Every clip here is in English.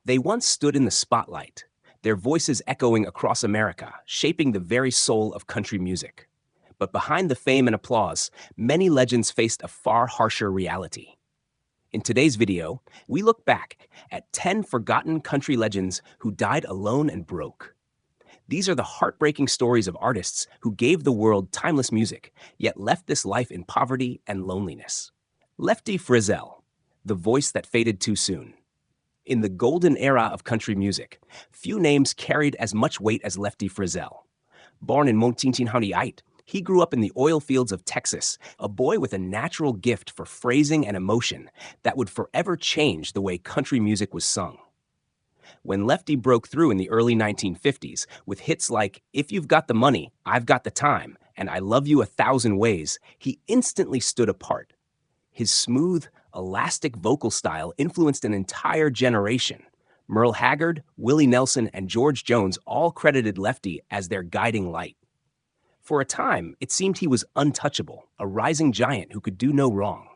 They once stood in the spotlight, their voices echoing across America, shaping the very soul of country music. But behind the fame and applause, many legends faced a far harsher reality. In today's video, we look back at 10 forgotten country legends who died alone and broke. These are the heartbreaking stories of artists who gave the world timeless music, yet left this life in poverty and loneliness. Lefty Frizzell, the voice that faded too soon. In the golden era of country music, few names carried as much weight as Lefty Frizzell. Born in Montchinchon-Height, he grew up in the oil fields of Texas, a boy with a natural gift for phrasing and emotion that would forever change the way country music was sung. When Lefty broke through in the early 1950s with hits like If You've Got the Money, I've Got the Time, and I Love You 1,000 Ways, he instantly stood apart. His smooth, elastic vocal style influenced an entire generation. Merle Haggard, Willie Nelson, and George Jones all credited Lefty as their guiding light. For a time, it seemed he was untouchable, a rising giant who could do no wrong.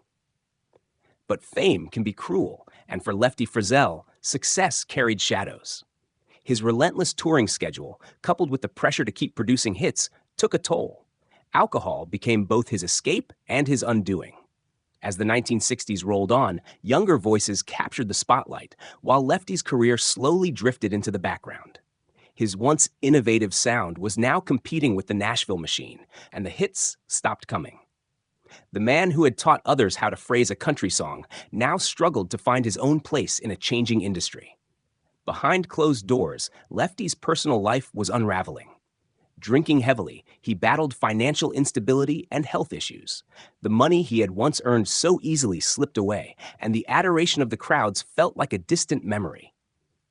But fame can be cruel, and for Lefty Frizzell, success carried shadows. His relentless touring schedule, coupled with the pressure to keep producing hits, took a toll. Alcohol became both his escape and his undoing. As the 1960s rolled on, younger voices captured the spotlight, while Lefty's career slowly drifted into the background. His once innovative sound was now competing with the Nashville machine, and the hits stopped coming. The man who had taught others how to phrase a country song now struggled to find his own place in a changing industry. Behind closed doors, Lefty's personal life was unraveling. Drinking heavily, he battled financial instability and health issues. The money he had once earned so easily slipped away, and the adoration of the crowds felt like a distant memory.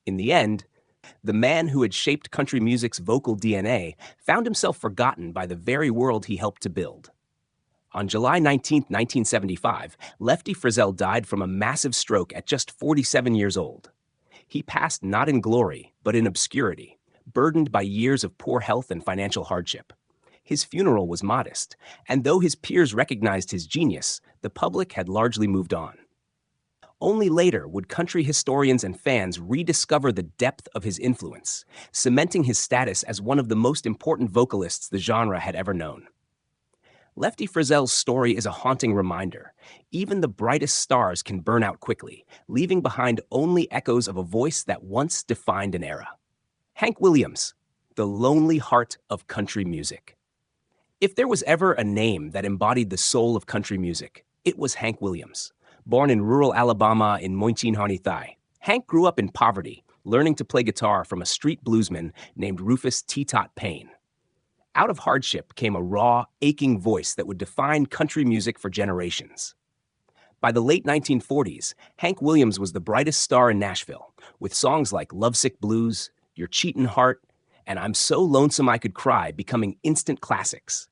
In the end, the man who had shaped country music's vocal DNA found himself forgotten by the very world he helped to build. On July 19, 1975, Lefty Frizzell died from a massive stroke at just 47 years old. He passed not in glory, but in obscurity, burdened by years of poor health and financial hardship. His funeral was modest, and though his peers recognized his genius, the public had largely moved on. Only later would country historians and fans rediscover the depth of his influence, cementing his status as one of the most important vocalists the genre had ever known. Lefty Frizzell's story is a haunting reminder. Even the brightest stars can burn out quickly, leaving behind only echoes of a voice that once defined an era. Hank Williams, the lonely heart of country music. If there was ever a name that embodied the soul of country music, it was Hank Williams. Born in rural Alabama in Montchinchon-Height, Hank grew up in poverty, learning to play guitar from a street bluesman named Rufus T-Tot Payne. Out of hardship came a raw, aching voice that would define country music for generations. By the late 1940s, Hank Williams was the brightest star in Nashville, with songs like Lovesick Blues, Your Cheatin' Heart, and I'm So Lonesome I Could Cry becoming instant classics.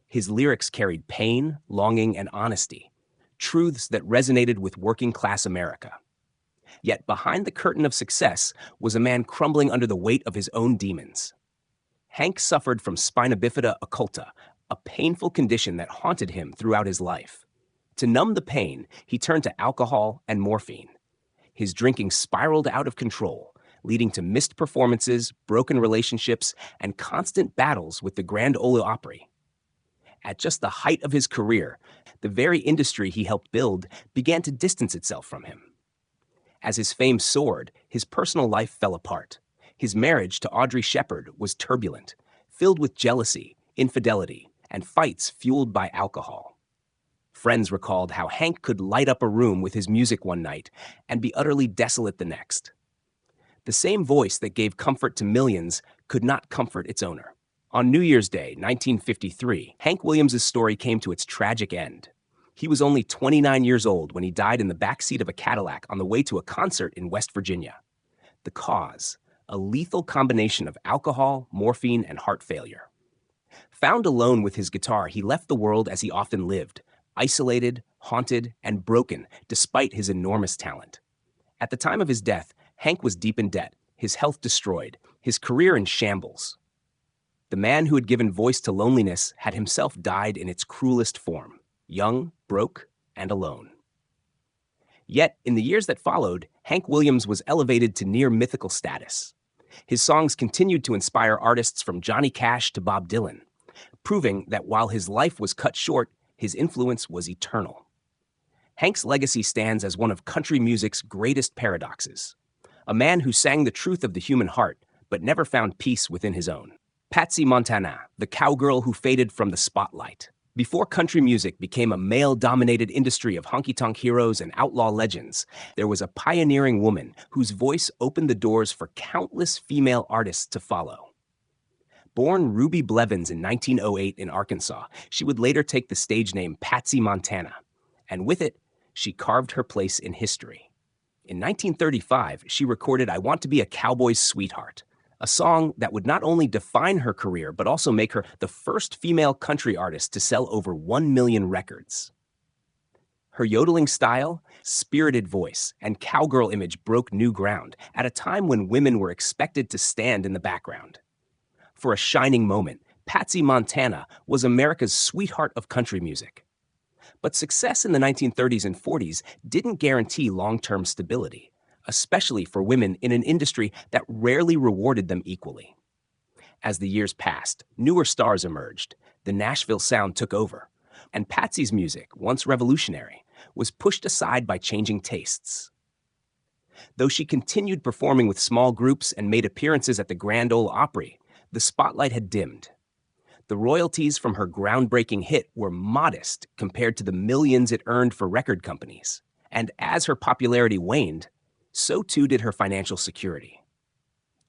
His lyrics carried pain, longing, and honesty, truths that resonated with working-class America. Yet behind the curtain of success was a man crumbling under the weight of his own demons. Hank suffered from spina bifida occulta, a painful condition that haunted him throughout his life. To numb the pain, he turned to alcohol and morphine. His drinking spiraled out of control, leading to missed performances, broken relationships, and constant battles with the Grand Ole Opry. At just the height of his career, the very industry he helped build began to distance itself from him. As his fame soared, his personal life fell apart. His marriage to Audrey Shepard was turbulent, filled with jealousy, infidelity, and fights fueled by alcohol. Friends recalled how Hank could light up a room with his music one night and be utterly desolate the next. The same voice that gave comfort to millions could not comfort its owner. On New Year's Day, 1953, Hank Williams' story came to its tragic end. He was only 29 years old when he died in the backseat of a Cadillac on the way to a concert in West Virginia. The cause, a lethal combination of alcohol, morphine, and heart failure. Found alone with his guitar, he left the world as he often lived, isolated, haunted, and broken despite his enormous talent. At the time of his death, Hank was deep in debt, his health destroyed, his career in shambles. The man who had given voice to loneliness had himself died in its cruelest form, young, broke, and alone. Yet, in the years that followed, Hank Williams was elevated to near mythical status. His songs continued to inspire artists from Johnny Cash to Bob Dylan, proving that while his life was cut short, his influence was eternal. Hank's legacy stands as one of country music's greatest paradoxes, a man who sang the truth of the human heart but never found peace within his own. Patsy Montana, the cowgirl who faded from the spotlight. Before country music became a male-dominated industry of honky-tonk heroes and outlaw legends, there was a pioneering woman whose voice opened the doors for countless female artists to follow. Born Ruby Blevins in 1908 in Arkansas, she would later take the stage name Patsy Montana, and with it, she carved her place in history. In 1935, she recorded I Want to Be a Cowboy's Sweetheart, a song that would not only define her career, but also make her the first female country artist to sell over 1 million records. Her yodeling style, spirited voice, and cowgirl image broke new ground at a time when women were expected to stand in the background. For a shining moment, Patsy Montana was America's sweetheart of country music. But success in the 1930s and 40s didn't guarantee long-term stability, especially for women in an industry that rarely rewarded them equally. As the years passed, newer stars emerged, the Nashville sound took over, and Patsy's music, once revolutionary, was pushed aside by changing tastes. Though she continued performing with small groups and made appearances at the Grand Ole Opry, the spotlight had dimmed. The royalties from her groundbreaking hit were modest compared to the millions it earned for record companies. And as her popularity waned, so too did her financial security.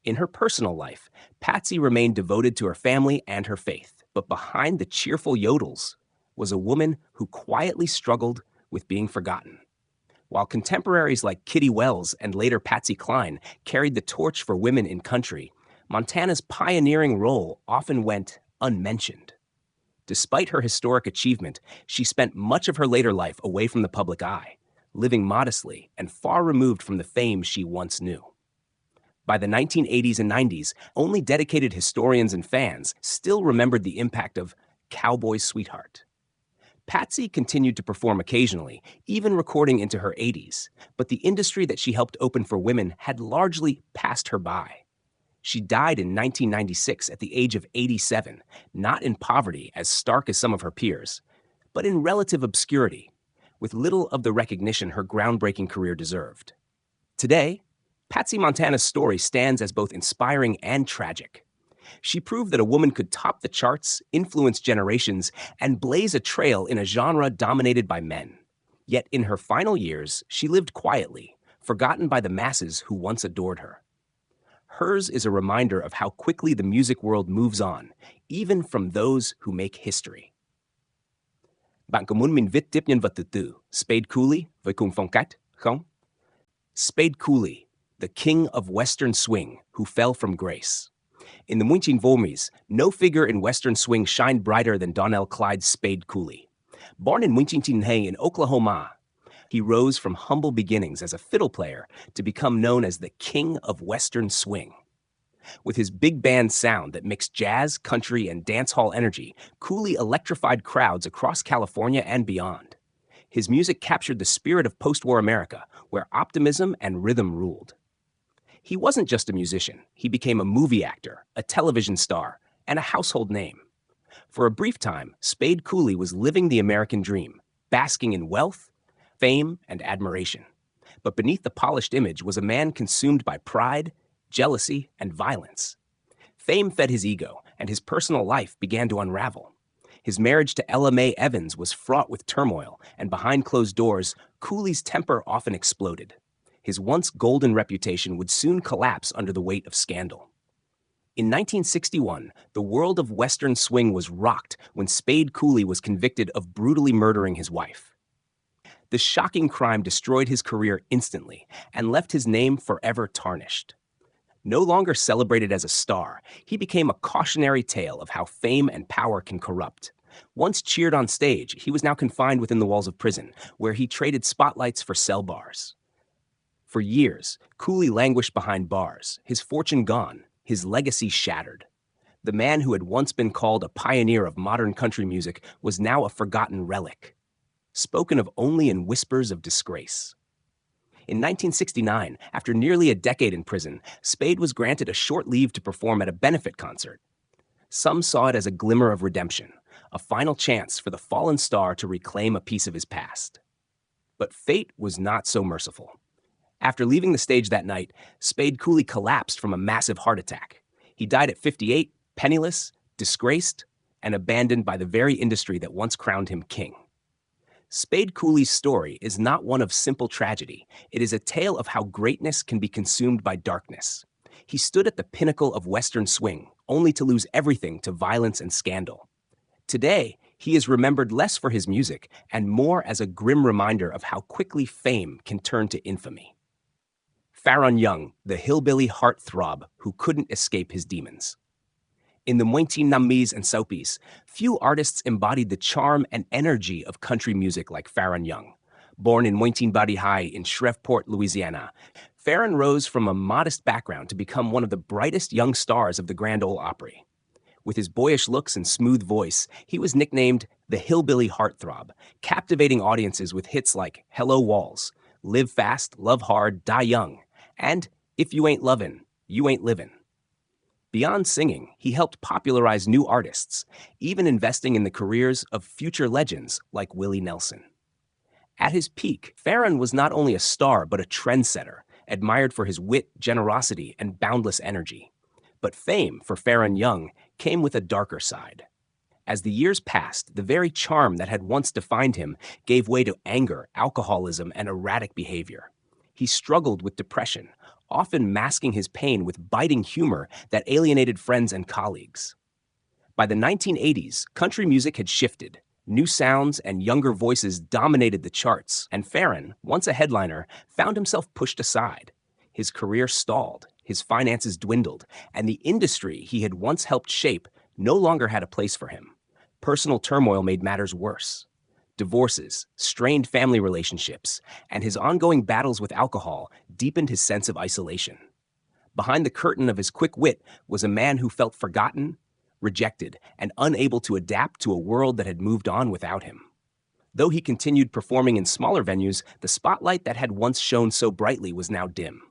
In her personal life, Patsy remained devoted to her family and her faith, but behind the cheerful yodels was a woman who quietly struggled with being forgotten. While contemporaries like Kitty Wells and later Patsy Cline carried the torch for women in country, Montana's pioneering role often went unmentioned. Despite her historic achievement, she spent much of her later life away from the public eye, living modestly and far removed from the fame she once knew. By the 1980s and 90s, only dedicated historians and fans still remembered the impact of Cowboy's Sweetheart. Patsy continued to perform occasionally, even recording into her 80s, but the industry that she helped open for women had largely passed her by. She died in 1996 at the age of 87, not in poverty as stark as some of her peers, but in relative obscurity, with little of the recognition her groundbreaking career deserved. Today, Patsy Montana's story stands as both inspiring and tragic. She proved that a woman could top the charts, influence generations, and blaze a trail in a genre dominated by men. Yet in her final years, she lived quietly, forgotten by the masses who once adored her. Hers is a reminder of how quickly the music world moves on, even from those who make history. Bạn có muốn mình viết tiếp nhân vật thứ tư, Spade Cooley, với cùng phong cách, không? Spade Cooley, the king of Western swing, who fell from grace. In the Munchin Volmies, no figure in Western swing shined brighter than Donnell Clyde's Spade Cooley. Born in Munchintinhay in Oklahoma, he rose from humble beginnings as a fiddle player to become known as the king of Western swing. With his big band sound that mixed jazz, country, and dance hall energy, Cooley electrified crowds across California and beyond. His music captured the spirit of post-war America, where optimism and rhythm ruled. He wasn't just a musician. He became a movie actor, a television star, and a household name. For a brief time, Spade Cooley was living the American dream, basking in wealth, fame, and admiration. But beneath the polished image was a man consumed by pride, jealousy, and violence. Fame fed his ego, and his personal life began to unravel. His marriage to Ella Mae Evans was fraught with turmoil, and behind closed doors, Cooley's temper often exploded. His once golden reputation would soon collapse under the weight of scandal. In 1961, the world of Western swing was rocked when Spade Cooley was convicted of brutally murdering his wife. The shocking crime destroyed his career instantly and left his name forever tarnished. No longer celebrated as a star, he became a cautionary tale of how fame and power can corrupt. Once cheered on stage, he was now confined within the walls of prison, where he traded spotlights for cell bars. For years, Cooley languished behind bars, his fortune gone, his legacy shattered. The man who had once been called a pioneer of modern country music was now a forgotten relic, spoken of only in whispers of disgrace. In 1969, after nearly a decade in prison, Spade was granted a short leave to perform at a benefit concert. Some saw it as a glimmer of redemption, a final chance for the fallen star to reclaim a piece of his past. But fate was not so merciful. After leaving the stage that night, Spade coolly collapsed from a massive heart attack. He died at 58, penniless, disgraced, and abandoned by the very industry that once crowned him king. Spade Cooley's story is not one of simple tragedy. It is a tale of how greatness can be consumed by darkness. He stood at the pinnacle of Western swing, only to lose everything to violence and scandal. Today, he is remembered less for his music and more as a grim reminder of how quickly fame can turn to infamy. Faron Young, the hillbilly heartthrob who couldn't escape his demons. In the Mointeen Namis and Soapies, few artists embodied the charm and energy of country music like Faron Young. Born in Mointeen Body High in Shreveport, Louisiana, Faron rose from a modest background to become one of the brightest young stars of the Grand Ole Opry. With his boyish looks and smooth voice, he was nicknamed the Hillbilly Heartthrob, captivating audiences with hits like Hello Walls, Live Fast, Love Hard, Die Young, and If You Ain't Lovin', You Ain't Livin'. Beyond singing, he helped popularize new artists, even investing in the careers of future legends like Willie Nelson. At his peak, Faron was not only a star but a trendsetter, admired for his wit, generosity, and boundless energy. But fame for Faron Young came with a darker side. As the years passed, the very charm that had once defined him gave way to anger, alcoholism, and erratic behavior. He struggled with depression, often masking his pain with biting humor that alienated friends and colleagues. By the 1980s, country music had shifted. New sounds and younger voices dominated the charts, and Faron, once a headliner, found himself pushed aside. His career stalled, his finances dwindled, and the industry he had once helped shape no longer had a place for him. Personal turmoil made matters worse. Divorces, strained family relationships, and his ongoing battles with alcohol deepened his sense of isolation. Behind the curtain of his quick wit was a man who felt forgotten, rejected, and unable to adapt to a world that had moved on without him. Though he continued performing in smaller venues, the spotlight that had once shone so brightly was now dim.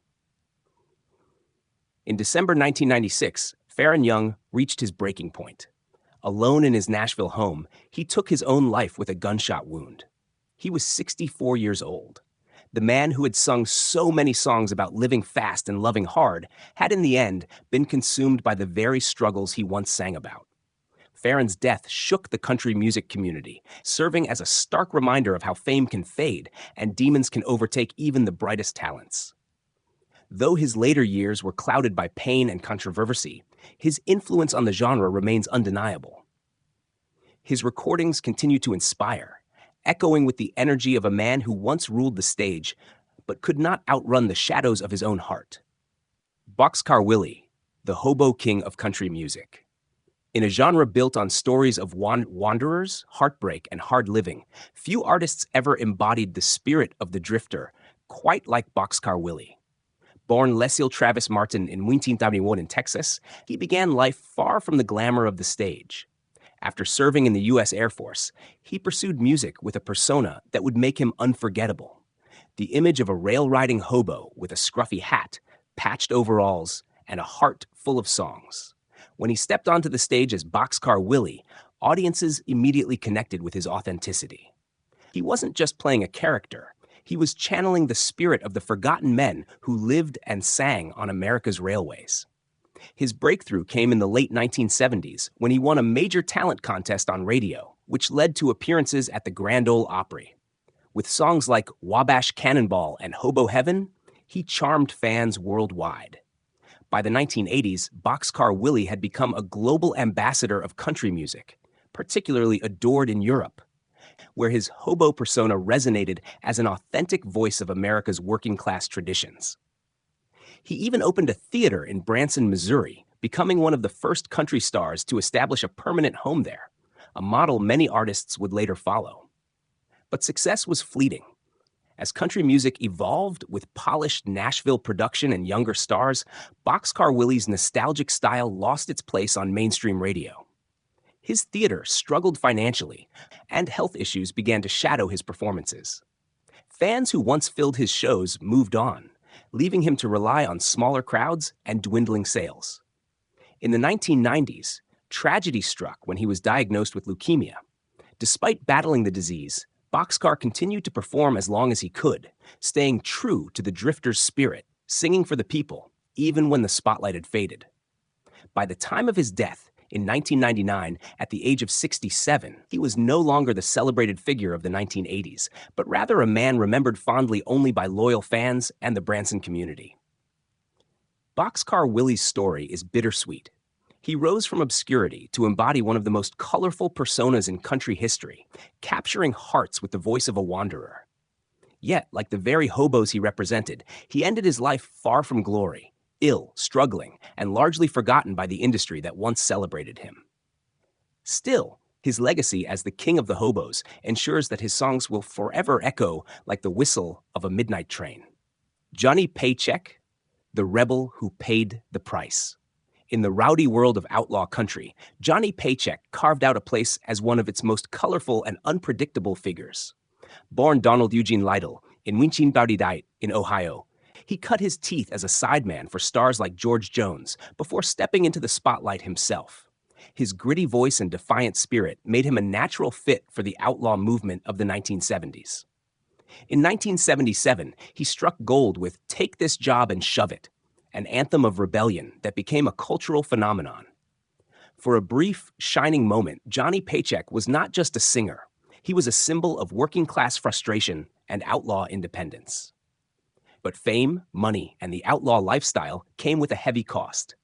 In December 1996, Faron Young reached his breaking point. Alone in his Nashville home, he took his own life with a gunshot wound. He was 64 years old. The man who had sung so many songs about living fast and loving hard had in the end been consumed by the very struggles he once sang about. Faron's death shook the country music community, serving as a stark reminder of how fame can fade and demons can overtake even the brightest talents. Though his later years were clouded by pain and controversy, his influence on the genre remains undeniable. His recordings continue to inspire, echoing with the energy of a man who once ruled the stage, but could not outrun the shadows of his own heart. Boxcar Willie, the hobo king of country music. In a genre built on stories of wanderers, heartbreak, and hard living, few artists ever embodied the spirit of the drifter quite like Boxcar Willie. Born Leslie Travis Martin in Mointeen Tamiwon in Texas, he began life far from the glamour of the stage. After serving in the U.S. Air Force, he pursued music with a persona that would make him unforgettable. The image of a rail-riding hobo with a scruffy hat, patched overalls, and a heart full of songs. When he stepped onto the stage as Boxcar Willie, audiences immediately connected with his authenticity. He wasn't just playing a character. He was channeling the spirit of the forgotten men who lived and sang on America's railways. His breakthrough came in the late 1970s when he won a major talent contest on radio, which led to appearances at the Grand Ole Opry. With songs like Wabash Cannonball and Hobo Heaven, he charmed fans worldwide. By the 1980s, Boxcar Willie had become a global ambassador of country music, particularly adored in Europe, where his hobo persona resonated as an authentic voice of America's working-class traditions. He even opened a theater in Branson, Missouri, becoming one of the first country stars to establish a permanent home there, a model many artists would later follow. But success was fleeting. As country music evolved with polished Nashville production and younger stars, Boxcar Willie's nostalgic style lost its place on mainstream radio. His theater struggled financially, and health issues began to shadow his performances. Fans who once filled his shows moved on, leaving him to rely on smaller crowds and dwindling sales. In the 1990s, tragedy struck when he was diagnosed with leukemia. Despite battling the disease, Boxcar continued to perform as long as he could, staying true to the drifter's spirit, singing for the people, even when the spotlight had faded. By the time of his death, in 1999, at the age of 67, he was no longer the celebrated figure of the 1980s, but rather a man remembered fondly only by loyal fans and the Branson community. Boxcar Willie's story is bittersweet. He rose from obscurity to embody one of the most colorful personas in country history, capturing hearts with the voice of a wanderer. Yet, like the very hobos he represented, he ended his life far from glory, ill, struggling, and largely forgotten by the industry that once celebrated him. Still, his legacy as the king of the hobos ensures that his songs will forever echo like the whistle of a midnight train. Johnny Paycheck, the rebel who paid the price. In the rowdy world of outlaw country, Johnny Paycheck carved out a place as one of its most colorful and unpredictable figures. Born Donald Eugene Lytle in Winchindbowdidite in Ohio, he cut his teeth as a sideman for stars like George Jones before stepping into the spotlight himself. His gritty voice and defiant spirit made him a natural fit for the outlaw movement of the 1970s. In 1977, he struck gold with "Take This Job and Shove It," an anthem of rebellion that became a cultural phenomenon. For a brief, shining moment, Johnny Paycheck was not just a singer. He was a symbol of working-class frustration and outlaw independence. But fame, money, and the outlaw lifestyle came with a heavy cost.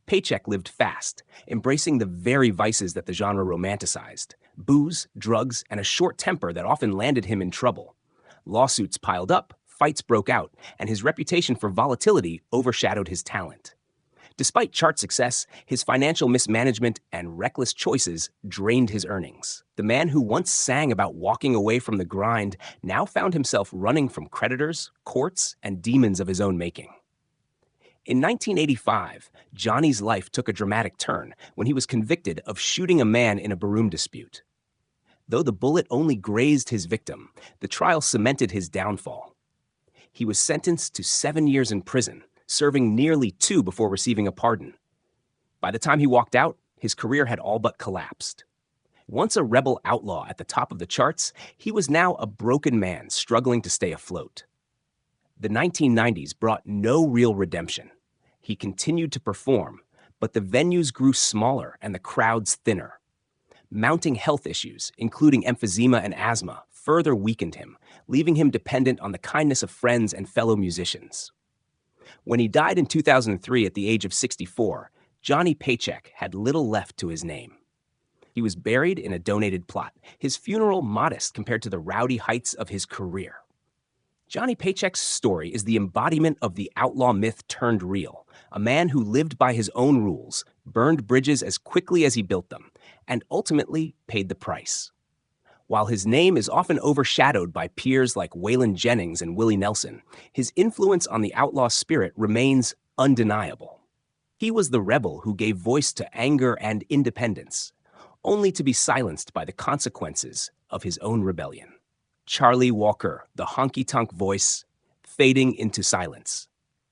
Paycheck lived fast, embracing the very vices that the genre romanticized: booze, drugs, and a short temper that often landed him in trouble. Lawsuits piled up, fights broke out, and his reputation for volatility overshadowed his talent. Despite chart success, his financial mismanagement and reckless choices drained his earnings. The man who once sang about walking away from the grind now found himself running from creditors, courts, and demons of his own making. In 1985, Johnny's life took a dramatic turn when he was convicted of shooting a man in a baroom dispute. Though the bullet only grazed his victim, the trial cemented his downfall. He was sentenced to 7 years in prison, serving nearly 2 before receiving a pardon. By the time he walked out, his career had all but collapsed. Once a rebel outlaw at the top of the charts, he was now a broken man struggling to stay afloat. The 1990s brought no real redemption. He continued to perform, but the venues grew smaller and the crowds thinner. Mounting health issues, including emphysema and asthma, further weakened him, leaving him dependent on the kindness of friends and fellow musicians. When he died in 2003 at the age of 64, Johnny Paycheck had little left to his name. He was buried in a donated plot, his funeral modest compared to the rowdy heights of his career. Johnny Paycheck's story is the embodiment of the outlaw myth turned real, a man who lived by his own rules, burned bridges as quickly as he built them, and ultimately paid the price. While his name is often overshadowed by peers like Waylon Jennings and Willie Nelson, his influence on the outlaw spirit remains undeniable. He was the rebel who gave voice to anger and independence, only to be silenced by the consequences of his own rebellion. Charlie Walker, the honky-tonk voice, fading into silence.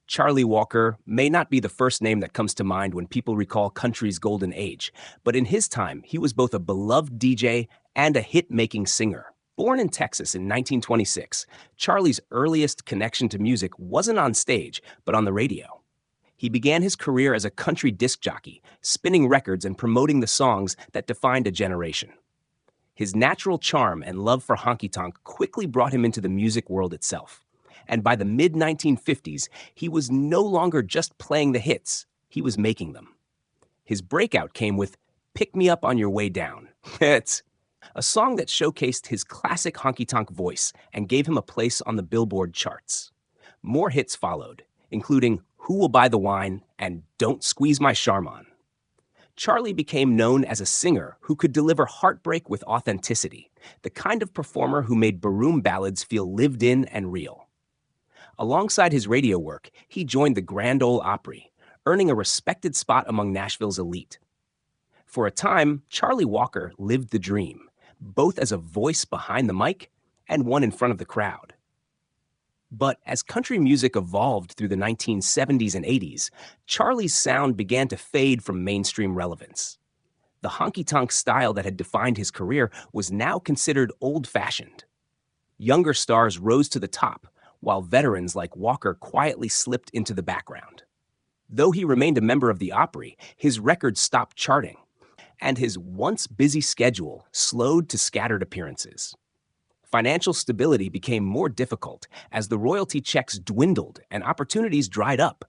Charlie Walker may not be the first name that comes to mind when people recall country's golden age, but in his time, he was both a beloved DJ and a hit-making singer. Born in Texas in 1926, Charlie's earliest connection to music wasn't on stage, but on the radio. He began his career as a country disc jockey, spinning records and promoting the songs that defined a generation. His natural charm and love for honky-tonk quickly brought him into the music world itself. And by the mid-1950s, he was no longer just playing the hits, he was making them. His breakout came with "Pick Me Up on Your Way Down." It's a song that showcased his classic honky-tonk voice and gave him a place on the Billboard charts. More hits followed, including "Who Will Buy the Wine" and "Don't Squeeze My Charm." Charlie became known as a singer who could deliver heartbreak with authenticity, the kind of performer who made baroom ballads feel lived in and real. Alongside his radio work, he joined the Grand Ole Opry, earning a respected spot among Nashville's elite. For a time, Charlie Walker lived the dream, both as a voice behind the mic and one in front of the crowd. But as country music evolved through the 1970s and 80s, Charlie's sound began to fade from mainstream relevance. The honky-tonk style that had defined his career was now considered old-fashioned. Younger stars rose to the top, while veterans like Walker quietly slipped into the background. Though he remained a member of the Opry, his records stopped charting, and his once busy schedule slowed to scattered appearances. Financial stability became more difficult as the royalty checks dwindled and opportunities dried up.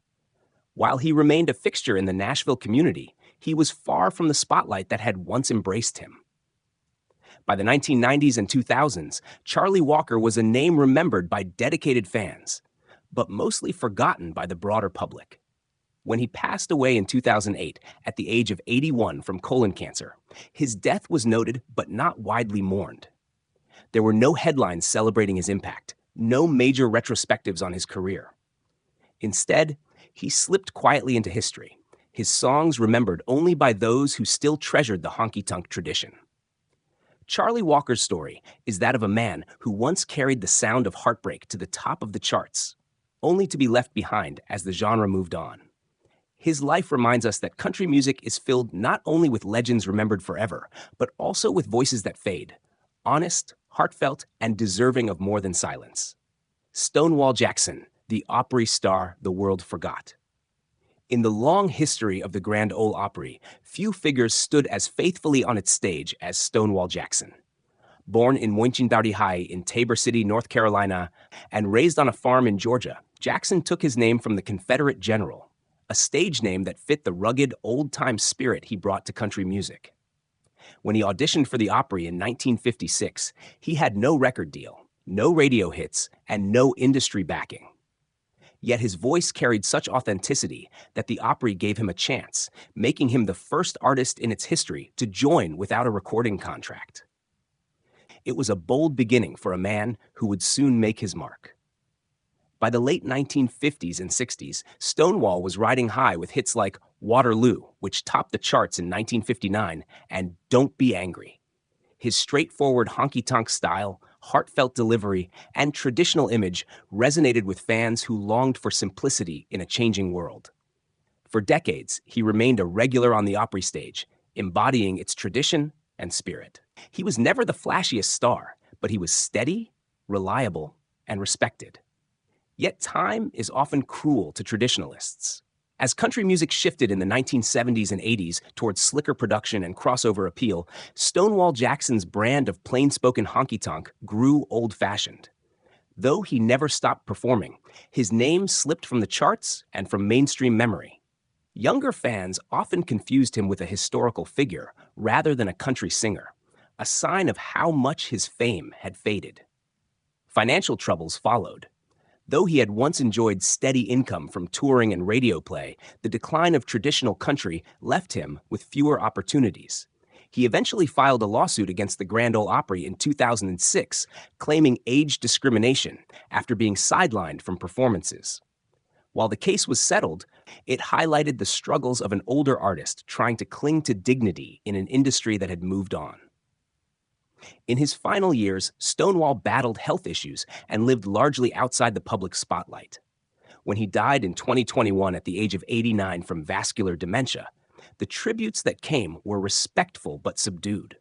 While he remained a fixture in the Nashville community, he was far from the spotlight that had once embraced him. By the 1990s and 2000s, Charlie Walker was a name remembered by dedicated fans, but mostly forgotten by the broader public. When he passed away in 2008 at the age of 81 from colon cancer, his death was noted but not widely mourned. There were no headlines celebrating his impact, no major retrospectives on his career. Instead, he slipped quietly into history, his songs remembered only by those who still treasured the honky-tonk tradition. Charlie Walker's story is that of a man who once carried the sound of heartbreak to the top of the charts, only to be left behind as the genre moved on. His life reminds us that country music is filled not only with legends remembered forever, but also with voices that fade, honest, heartfelt, and deserving of more than silence. Stonewall Jackson, the Opry star the world forgot. In the long history of the Grand Ole Opry, few figures stood as faithfully on its stage as Stonewall Jackson. Born in Moinchindarihai in Tabor City, North Carolina, and raised on a farm in Georgia, Jackson took his name from the Confederate general, a stage name that fit the rugged, old-time spirit he brought to country music. When he auditioned for the Opry in 1956, he had no record deal, no radio hits, and no industry backing. Yet his voice carried such authenticity that the Opry gave him a chance, making him the first artist in its history to join without a recording contract. It was a bold beginning for a man who would soon make his mark. By the late 1950s and 60s, Stonewall was riding high with hits like Waterloo, which topped the charts in 1959, and Don't Be Angry. His straightforward honky-tonk style, heartfelt delivery, and traditional image resonated with fans who longed for simplicity in a changing world. For decades, he remained a regular on the Opry stage, embodying its tradition and spirit. He was never the flashiest star, but he was steady, reliable, and respected. Yet time is often cruel to traditionalists. As country music shifted in the 1970s and 80s towards slicker production and crossover appeal, Stonewall Jackson's brand of plain-spoken honky-tonk grew old-fashioned. Though he never stopped performing, his name slipped from the charts and from mainstream memory. Younger fans often confused him with a historical figure rather than a country singer, a sign of how much his fame had faded. Financial troubles followed. Though he had once enjoyed steady income from touring and radio play, the decline of traditional country left him with fewer opportunities. He eventually filed a lawsuit against the Grand Ole Opry in 2006, claiming age discrimination after being sidelined from performances. While the case was settled, it highlighted the struggles of an older artist trying to cling to dignity in an industry that had moved on. In his final years, Stonewall battled health issues and lived largely outside the public spotlight. When he died in 2021 at the age of 89 from vascular dementia, the tributes that came were respectful but subdued.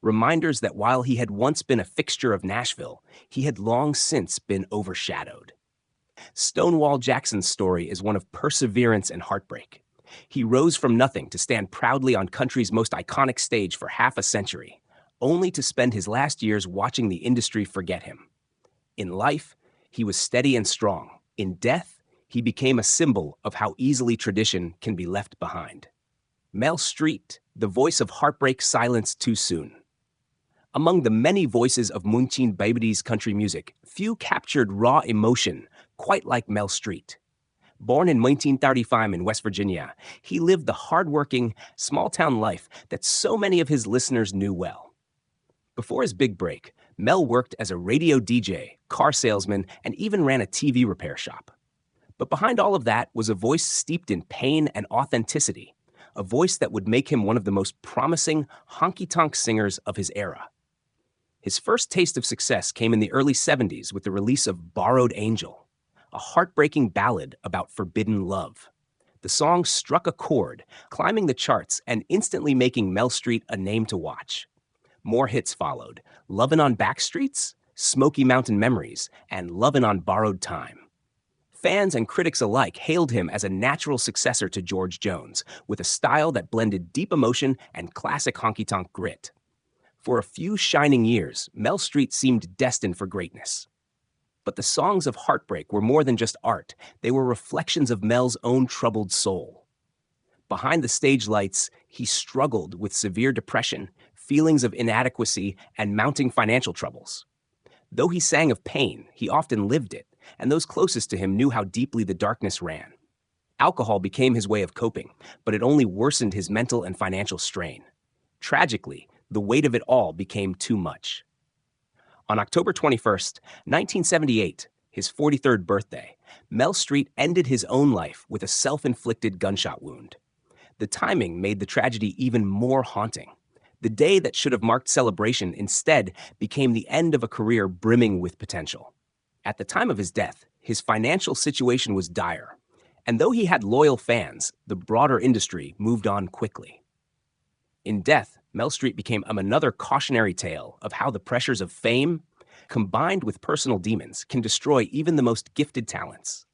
Reminders that while he had once been a fixture of Nashville, he had long since been overshadowed. Stonewall Jackson's story is one of perseverance and heartbreak. He rose from nothing to stand proudly on country's most iconic stage for half a century, only to spend his last years watching the industry forget him. In life, he was steady and strong. In death, he became a symbol of how easily tradition can be left behind. Mel Street, the voice of heartbreak silenced too soon. Among the many voices of Munchin Babidi's country music, few captured raw emotion quite like Mel Street. Born in 1935 in West Virginia, he lived the hardworking, small-town life that so many of his listeners knew well. Before his big break, Mel worked as a radio DJ, car salesman, and even ran a TV repair shop. But behind all of that was a voice steeped in pain and authenticity, a voice that would make him one of the most promising honky-tonk singers of his era. His first taste of success came in the early 70s with the release of Borrowed Angel, a heartbreaking ballad about forbidden love. The song struck a chord, climbing the charts and instantly making Mel Street a name to watch. More hits followed: Lovin' on Backstreets, Smoky Mountain Memories, and Lovin' on Borrowed Time. Fans and critics alike hailed him as a natural successor to George Jones, with a style that blended deep emotion and classic honky-tonk grit. For a few shining years, Mel Street seemed destined for greatness. But the songs of heartbreak were more than just art. They were reflections of Mel's own troubled soul. Behind the stage lights, he struggled with severe depression, feelings of inadequacy, and mounting financial troubles. Though he sang of pain, he often lived it, and those closest to him knew how deeply the darkness ran. Alcohol became his way of coping, but it only worsened his mental and financial strain. Tragically, the weight of it all became too much. On October 21st, 1978, his 43rd birthday, Mel Street ended his own life with a self-inflicted gunshot wound. The timing made the tragedy even more haunting. The day that should have marked celebration instead became the end of a career brimming with potential. At the time of his death, his financial situation was dire, and though he had loyal fans, the broader industry moved on quickly. In death, Mel Street became another cautionary tale of how the pressures of fame, combined with personal demons, can destroy even the most gifted talents.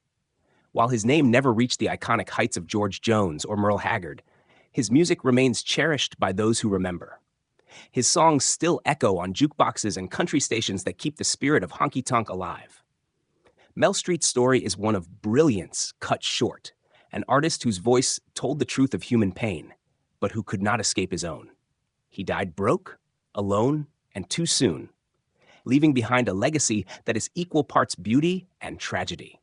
While his name never reached the iconic heights of George Jones or Merle Haggard, his music remains cherished by those who remember. His songs still echo on jukeboxes and country stations that keep the spirit of honky-tonk alive. Mel Street's story is one of brilliance cut short, an artist whose voice told the truth of human pain, but who could not escape his own. He died broke, alone, and too soon, leaving behind a legacy that is equal parts beauty and tragedy.